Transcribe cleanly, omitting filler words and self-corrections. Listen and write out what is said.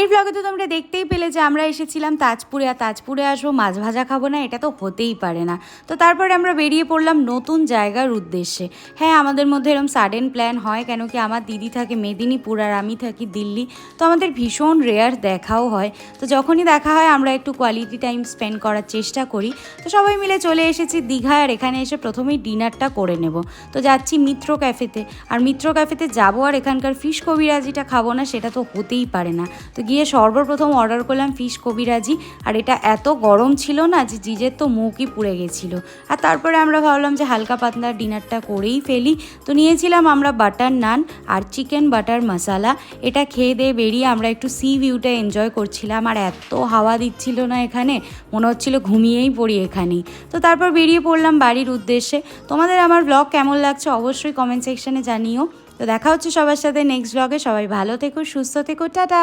আগের ব্লগে তো তোমরা দেখতেই পেলে যে আমরা এসেছিলাম তাজপুরে, আর তাজপুরে আসবো মাছ ভাজা খাবো না, এটা তো হতেই পারে না। তো তারপরে আমরা বেরিয়ে পড়লাম নতুন জায়গার উদ্দেশ্যে। হ্যাঁ, আমাদের মধ্যে এরকম সাডেন প্ল্যান হয়, কেন কি আমার দিদি থাকে মেদিনীপুর আর আমি থাকি দিল্লি, তো আমাদের ভীষণ রেয়ার দেখাও হয়। তো যখনই দেখা হয় আমরা একটু কোয়ালিটি টাইম স্পেন্ড করার চেষ্টা করি। তো সবাই মিলে চলে এসেছি দীঘায়, আর এখানে এসে প্রথমেই ডিনারটা করে নেব। তো যাচ্ছি মিত্র ক্যাফেতে, আর মিত্র ক্যাফেতে যাবো আর এখানকার ফিশ কবিরাজিটা খাবো না সেটা তো হতেই পারে না। তো গিয়ে সর্বপ্রথম অর্ডার করলাম ফিশ কবিরাজি, আর এটা এত গরম ছিল না যে জিজের তো মুখই পুড়ে গেছিলো। আর তারপরে আমরা ভাবলাম যে হালকা পাতলা ডিনারটা করেই ফেলি। তো নিয়েছিলাম আমরা বাটার নান আর চিকেন বাটার মশালা। এটা খেয়ে দিয়ে বেরিয়ে আমরা একটু সি ভিউটা এনজয় করছিলাম, আর এত হাওয়া দিচ্ছিল না এখানে, মনে হচ্ছিল ঘুমিয়েই পড়ি এখানেই। তো তারপর বেরিয়ে পড়লাম বাড়ির উদ্দেশ্যে। তোমাদের আমার ব্লগ কেমন লাগছে অবশ্যই কমেন্ট সেকশনে জানিও। তো দেখা হচ্ছে সবার সাথে নেক্সট ব্লগে। সবাই ভালো থেকো, সুস্থ থেকো, টাটা।